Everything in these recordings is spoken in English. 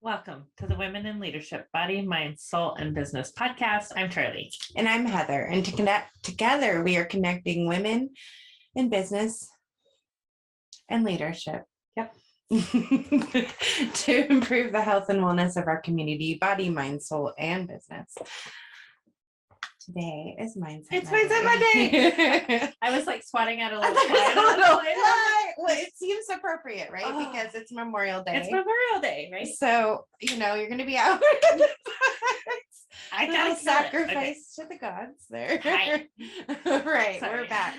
Welcome to the Women in Leadership Body, Mind, Soul, and Business podcast. I'm Charlie. And I'm Heather. And to connect together, we are connecting women in business and leadership. Yep. To improve the health and wellness of our community, body, mind, soul, and business. Today is Mindset It's Monday. Mindset Monday. I was like swatting at a little fly. Well, it seems appropriate, right? Oh. Because it's Memorial Day. It's Memorial Day, right? So, you're going to be out. I gotta sacrifice to the gods there. Hi. Right, Sorry. we're back.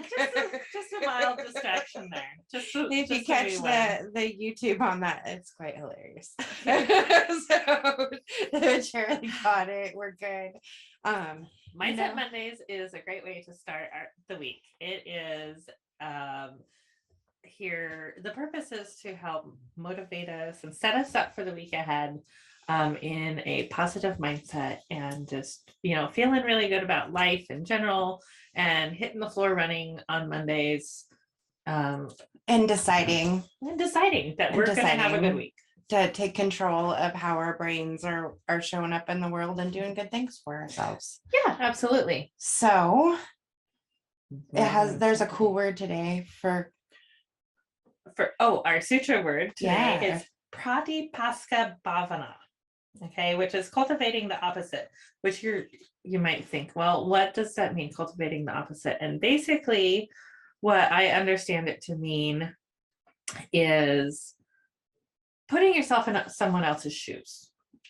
Just a mild distraction there. If you catch the YouTube on that, it's quite hilarious. So Charlie got it. We're good. Mindset Mondays is a great way to start the week. It is here. The purpose is to help motivate us and set us up for the week ahead in a positive mindset and just, feeling really good about life in general and hitting the floor running on Mondays. And deciding that we're going to have a good week. To take control of how our brains are showing up in the world and doing good things for ourselves. Yeah, absolutely. So there's a cool word today for our sutra word today is Pratipaksa-bhavana. Okay, which is cultivating the opposite, which you might think, well, what does that mean, cultivating the opposite? And basically what I understand it to mean is putting yourself in someone else's shoes.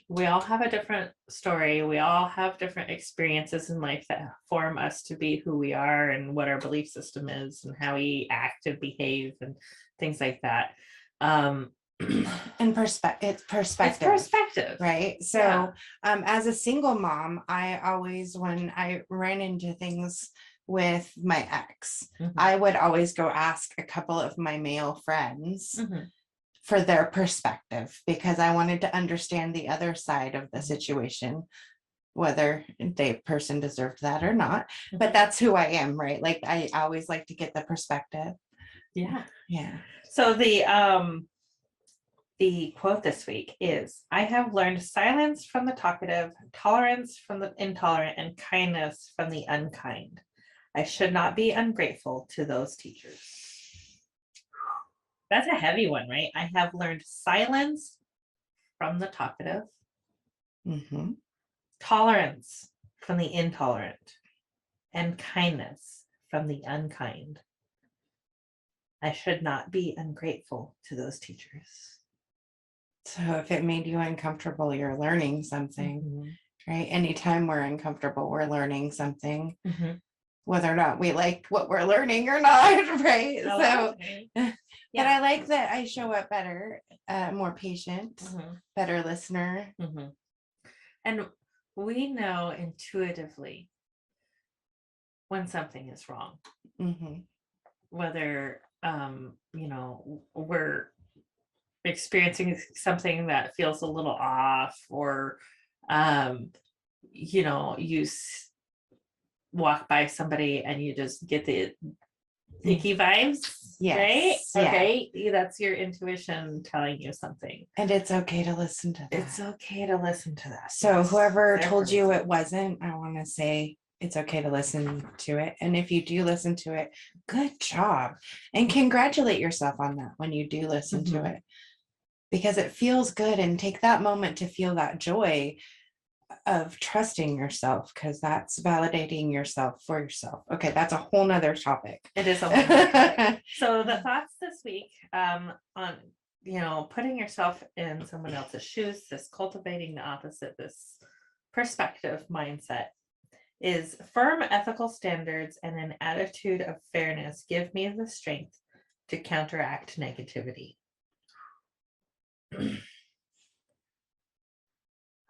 We all have a different story. We all have different experiences in life that form us to be who we are and what our belief system is and how we act and behave and things like that. And it's perspective, right? So as a single mom, I always, when I ran into things with my ex, I would always go ask a couple of my male friends for their perspective, because I wanted to understand the other side of the situation, whether the person deserved that or not. But that's who I am, right? Like I always like to get the perspective. Yeah. So the quote this week is, I have learned silence from the talkative, tolerance from the intolerant, and kindness from the unkind. I should not be ungrateful to those teachers. That's a heavy one, right? I have learned silence from the talkative, tolerance from the intolerant, and kindness from the unkind. I should not be ungrateful to those teachers. So if it made you uncomfortable, you're learning something, right? Anytime we're uncomfortable, we're learning something, whether or not we like what we're learning or not, right? But I like that I show up better, more patient, better listener. And we know intuitively when something is wrong, whether, we're experiencing something that feels a little off, or, you walk by somebody and you just get the icky vibes, right? Okay, that's your intuition telling you something. And it's okay to listen to that. It's okay to listen to that. So whoever told you it wasn't, I want to say it's okay to listen to it. And if you do listen to it, good job. And congratulate yourself on that when you do listen to it, because it feels good. And take that moment to feel that joy of trusting yourself, because that's validating yourself for yourself. Okay, that's a whole nother topic. It is a whole nother topic. So the thoughts this week on putting yourself in someone else's shoes, this cultivating the opposite, this perspective mindset, is firm ethical standards and an attitude of fairness give me the strength to counteract negativity.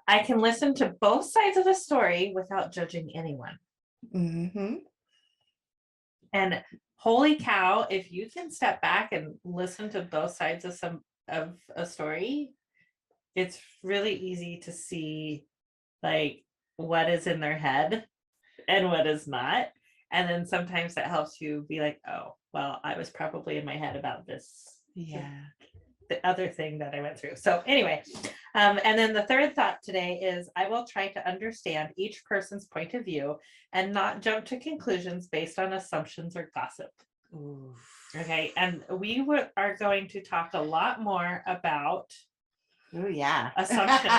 I can listen to both sides of the story without judging anyone. And holy cow, if you can step back and listen to both sides of a story, it's really easy to see like what is in their head and what is not. And then sometimes that helps you be like, oh, well, I was probably in my head about this the other thing that I went through. So anyway, and then the third thought today is I will try to understand each person's point of view and not jump to conclusions based on assumptions or gossip. Ooh. Okay, and we are going to talk a lot more about assumptions.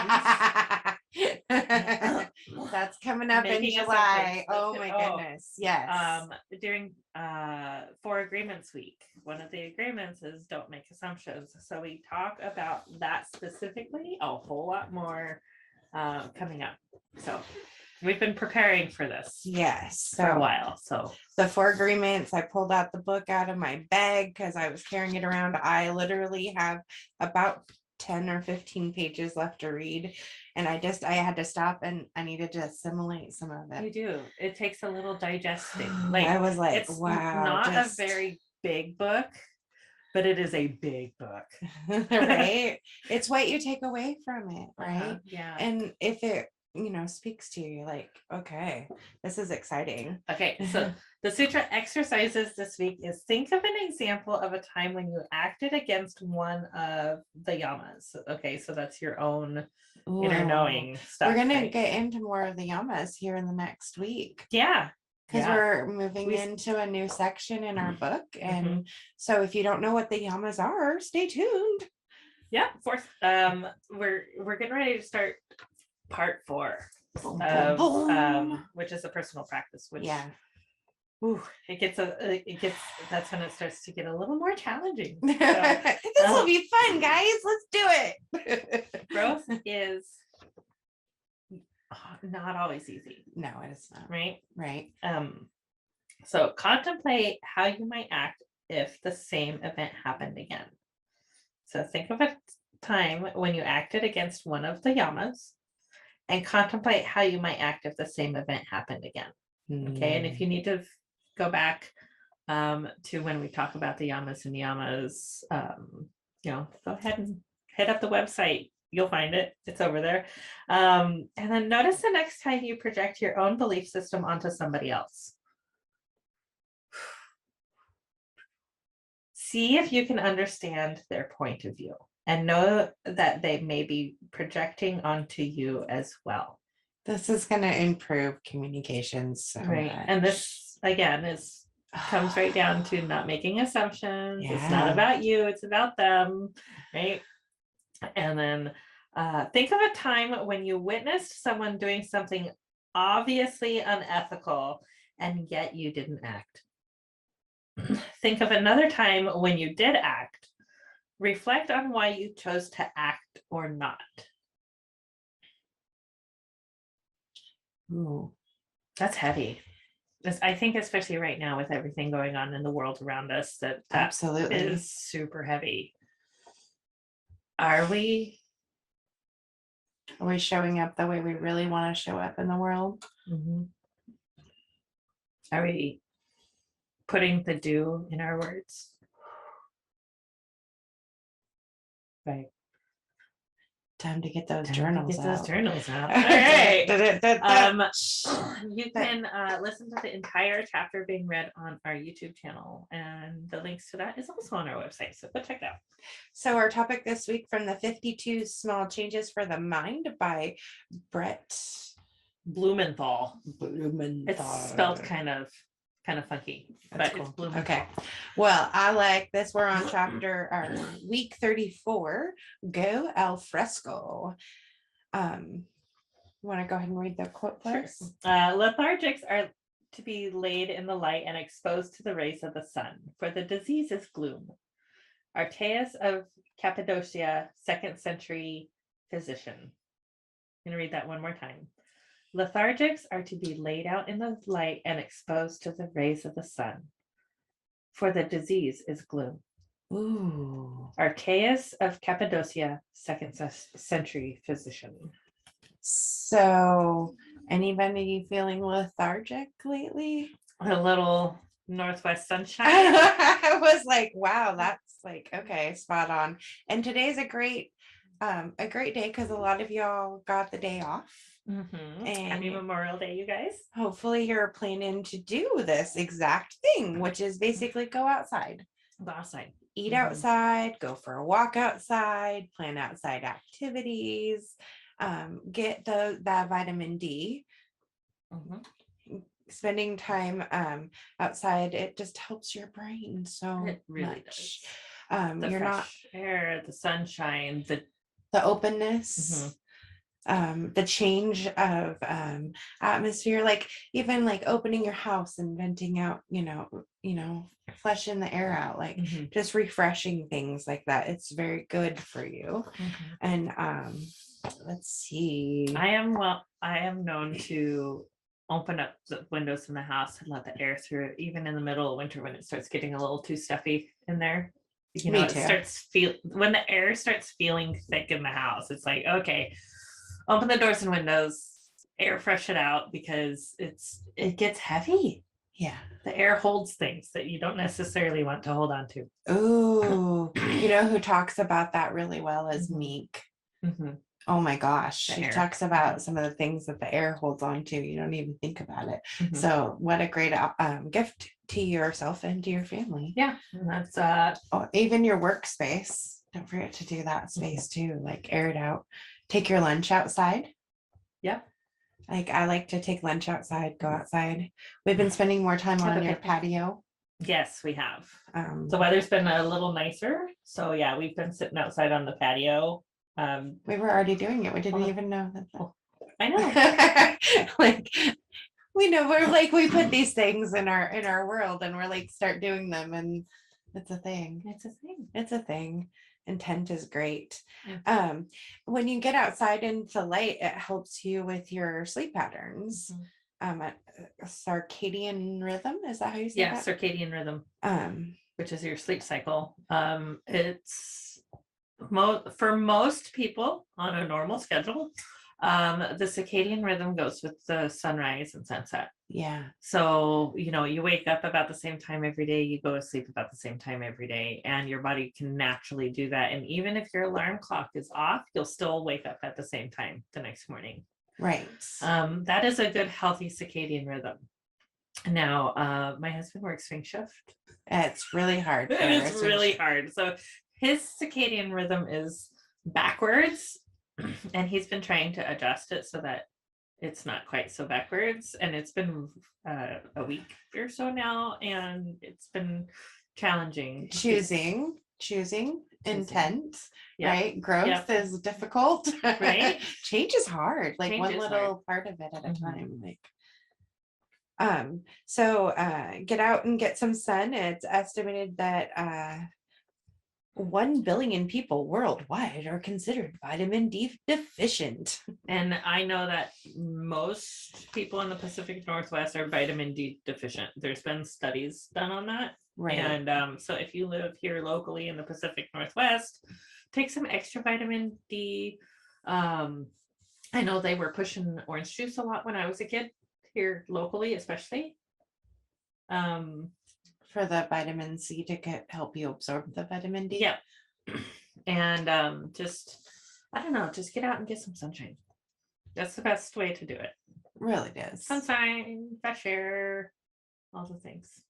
That's coming up in July. Oh my goodness. Yes. During 4 agreements week, one of the agreements is don't make assumptions. So we talk about that specifically a whole lot more coming up. So we've been preparing for this for a while. So the 4 agreements, I pulled out the book out of my bag because I was carrying it around. I literally have about 10 or 15 pages left to read, and I had to stop and I needed to assimilate some of it. You do. It takes a little digesting. I was like, it's wow, not a very big book, but it is a big book. Right? It's what you take away from it, right? Yeah. And if it speaks to you, like, okay, this is exciting. Okay, so the Sutra Exercises this week is think of an example of a time when you acted against one of the yamas. Okay, so that's your own inner knowing stuff. We're gonna get into more of the yamas here in the next week. Yeah. Because we're moving into a new section in our book. And so if you don't know what the yamas are, stay tuned. Yeah, fourth. We're getting ready to start part 4 of which is a personal practice, which it gets that's when it starts to get a little more challenging. So, this will be fun, guys. Let's do it. Growth is not always easy. No, it is not. Right. So contemplate how you might act if the same event happened again. So think of a time when you acted against one of the yamas and contemplate how you might act if the same event happened again. Okay. And if you need to go back to when we talk about the yamas and niyamas, go ahead and hit up the website. You'll find it. It's over there. And then notice the next time you project your own belief system onto somebody else. See if you can understand their point of view and know that they may be projecting onto you as well. This is going to improve communications so much. And this again comes right down to not making assumptions. It's not about you, it's about them, right? And then think of a time when you witnessed someone doing something obviously unethical and yet you didn't act. Think of another time when you did act. Reflect on why you chose to act or not. Ooh, that's heavy. I think especially right now with everything going on in the world around us, that absolutely is super heavy. Are we showing up the way we really want to show up in the world? Are we putting the do in our words? Right. Time to get those journals out. All right. You can listen to the entire chapter being read on our YouTube channel, and the links to that is also on our website. So go check it out. So our topic this week from the 52 Small Changes for the Mind by Brett Blumenthal. It's spelled kind of funky. That's cool. Okay. Well, I like this. We're on week 34. Go Alfresco. Want to go ahead and read the quote first? Sure. Lethargics are to be laid in the light and exposed to the rays of the sun, for the disease is gloom. Aretaeus of Cappadocia, 2nd century physician. I'm going to read that one more time. Lethargics are to be laid out in the light and exposed to the rays of the sun, for the disease is gloom. Ooh. Aretaeus of Cappadocia, 2nd century physician. So, anybody feeling lethargic lately? A little northwest sunshine. I was like, wow, that's like, okay, spot on. And today's a great day because a lot of y'all got the day off. And happy Memorial Day, you guys. Hopefully you're planning to do this exact thing, which is basically go outside. eat outside, go for a walk outside, plan outside activities, get that vitamin D. Spending time outside, it just helps your brain so it really much. does. The You're fresh air, the sunshine, the openness, the change of atmosphere, like even like opening your house and venting out, flushing the air out, like just refreshing things like that. It's very good for you. And let's see. I am known to open up the windows in the house and let the air through, even in the middle of winter when it starts getting a little too stuffy in there. Me too. When the air starts feeling thick in the house, it's like, okay, open the doors and windows, air fresh it out, because it gets heavy. Yeah. The air holds things that you don't necessarily want to hold on to. Oh, who talks about that really well is Meek. Oh my gosh. She talks about some of the things that the air holds on to. You don't even think about it. So what a great gift to yourself and to your family. Yeah. And that's even your workspace. Don't forget to do that space too. Like air it out. Take your lunch outside. Yep. Like I like to take lunch outside, go outside. We've been spending more time on your patio. Yes, we have. The weather's been a little nicer. So yeah, we've been sitting outside on the patio. We were already doing it. We didn't even know that. I know. Like we know, we're like, we put these things in our world and we're like, start doing them, and it's a thing. It's a thing. Intent is great. When you get outside into light, it helps you with your sleep patterns. Circadian rhythm, is that how you say that? Circadian rhythm, which is your sleep cycle. It's for most people on a normal schedule, the circadian rhythm goes with the sunrise and sunset. Yeah. So, you wake up about the same time every day, you go to sleep about the same time every day, and your body can naturally do that. And even if your alarm clock is off, you'll still wake up at the same time the next morning. Right. That is a good, healthy circadian rhythm. Now, my husband works swing shift. It's really hard. It's really hard. So his circadian rhythm is backwards, and he's been trying to adjust it so that it's not quite so backwards. And it's been a week or so now, and it's been challenging. Choosing intent, right? Growth is difficult, right? Change is hard, like one little part of it at a time. So get out and get some sun. It's estimated that 1 billion people worldwide are considered vitamin D deficient. And I know that most people in the Pacific Northwest are vitamin D deficient. There's been studies done on that. Right. And so if you live here locally in the Pacific Northwest, take some extra vitamin D. I know they were pushing orange juice a lot when I was a kid here locally, especially. For the vitamin C to help you absorb the vitamin D. Yeah. And just get out and get some sunshine. That's the best way to do it. Really does. Sunshine, fresh air, all the things.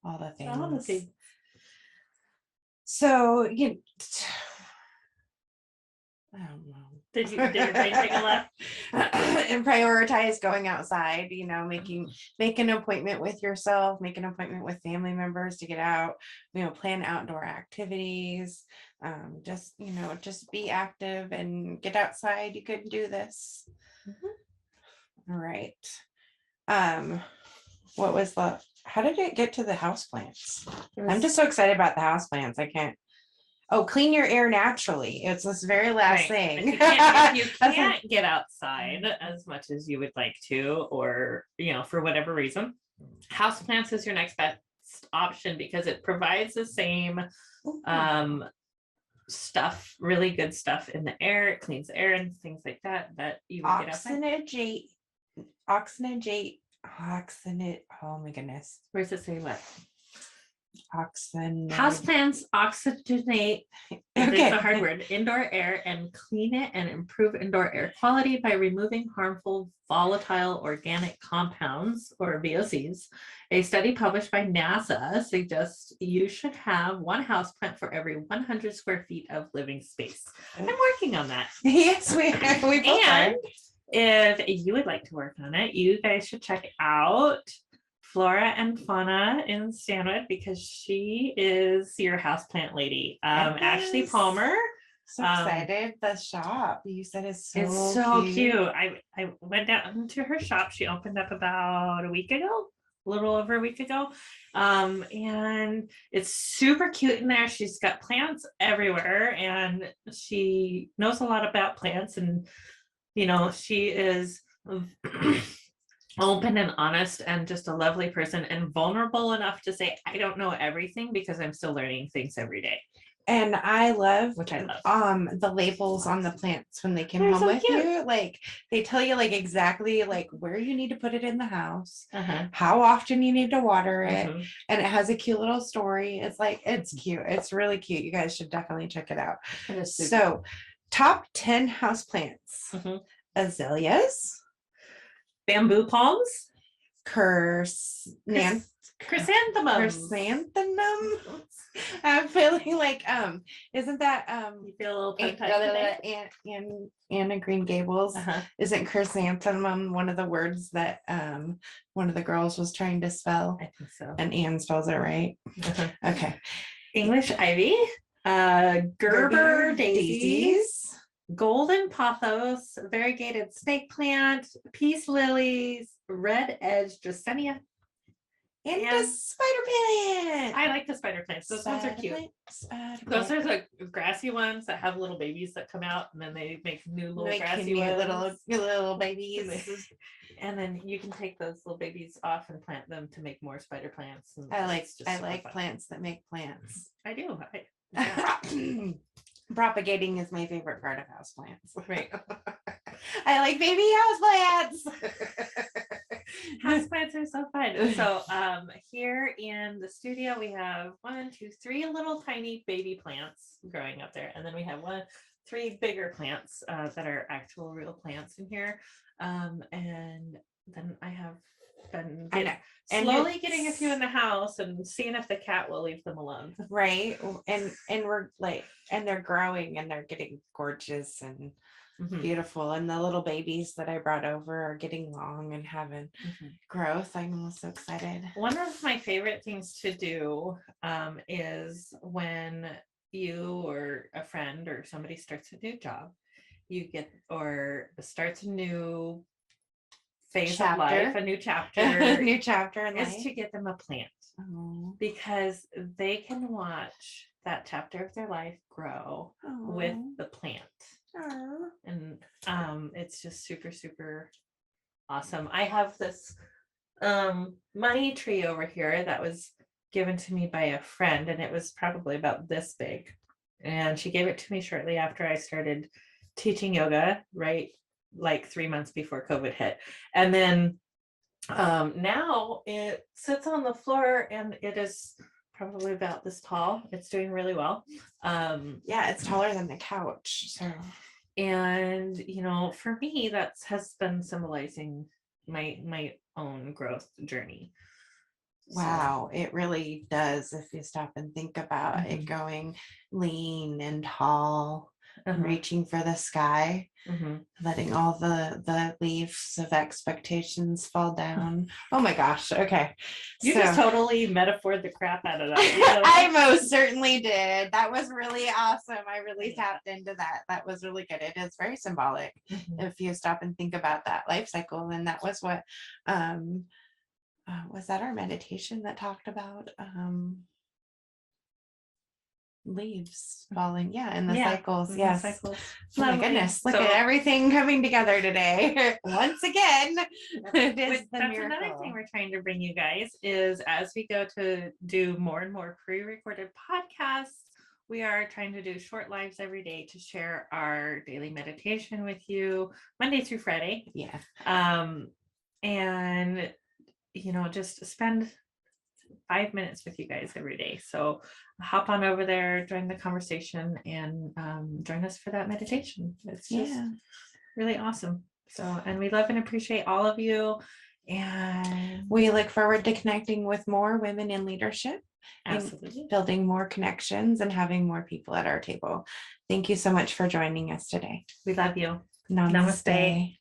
So I don't know. Did your brain take a left? And prioritize going outside, make an appointment with yourself, make an appointment with family members to get out, plan outdoor activities, just be active and get outside. You could do this. All right. How did it get to the houseplants? I'm just so excited about the houseplants. I can't. Oh, clean your air naturally. It's this very last thing. If you can't get outside as much as you would like to, or, for whatever reason, houseplants is your next best option because it provides the same stuff, really good stuff in the air. It cleans the air and things like that you would get outside. Oxygenate. Oh my goodness. Where's it say what? Houseplants oxygenate, it's a hard word, indoor air and clean it and improve indoor air quality by removing harmful volatile organic compounds, or VOCs. A study published by NASA suggests you should have one houseplant for every 100 square feet of living space. I'm working on that. Yes, we both are. If you would like to work on it, you guys should check out Flora and Fauna in Stanwood, because she is your houseplant lady. Ashley Palmer. So excited. The shop you said is it's so cute. I went down to her shop. She opened up about a little over a week ago. And it's super cute in there. She's got plants everywhere and she knows a lot about plants, and she is open and honest and just a lovely person, and vulnerable enough to say, I don't know everything because I'm still learning things every day. And I love the labels on the plants when they come home with you. Like they tell you like exactly like where you need to put it in the house, how often you need to water it, and it has a cute little story. It's cute. It's really cute. You guys should definitely check it out. So top 10 houseplants. Azaleas, bamboo palms, chrysanthemums. I'm feeling like isn't that you feel a little Anna Green Gables? Isn't chrysanthemum one of the words that one of the girls was trying to spell? I think so. And Anne spells it right. Okay. English ivy, Gerber daisies, golden pothos, variegated snake plant, peace lilies, red edge dracaena, and the spider plant. I like the spider plants. Those ones are cute. Those are the grassy ones that have little babies that come out, and then they make new little grassy ones. Little babies. And then you can take those little babies off and plant them to make more spider plants. I like plants that make plants. I do. Propagating is my favorite part of houseplants. Right. I like baby houseplants. Houseplants are so fun. So here in the studio we have 3 little tiny baby plants growing up there, and then we have 3 bigger plants that are actual real plants in here. And then I have been slowly getting a few in the house and seeing if the cat will leave them alone. Right. And we're like, and they're growing and they're getting gorgeous and beautiful. And the little babies that I brought over are getting long and having growth. I'm so excited. One of my favorite things to do is when you or a friend or somebody starts a new job, starts a new phase of life, a new chapter in life, is to get them a plant. Because they can watch that chapter of their life grow with the plant. And it's just super, super awesome. I have this money tree over here that was given to me by a friend, and it was probably about this big, and she gave it to me shortly after I started teaching yoga, right, like 3 months before COVID hit. And then now it sits on the floor and it is probably about this tall. It's doing really well. It's taller than the couch. So, and for me, that has been symbolizing my own growth journey. Wow, it really does. If you stop and think about it, going lean and tall, reaching for the sky, letting all the leaves of expectations fall down. Oh my gosh. Okay. You just totally metaphored the crap out of that. I most certainly did. That was really awesome. I really tapped into that. That was really good. It is very symbolic if you stop and think about that life cycle. And that was what was that our meditation that talked about leaves falling in the cycles. Yes. Cycles. Oh my goodness, look at everything coming together today once again. That's another thing we're trying to bring you guys is, as we go to do more and more pre-recorded podcasts, we are trying to do short lives every day to share our daily meditation with you Monday through Friday. And just spend 5 minutes with you guys every day. So hop on over there, join the conversation, and join us for that meditation. It's just really awesome. So, and we love and appreciate all of you. And we look forward to connecting with more women in leadership. Absolutely. Building more connections and having more people at our table. Thank you so much for joining us today. We love you. Namaste.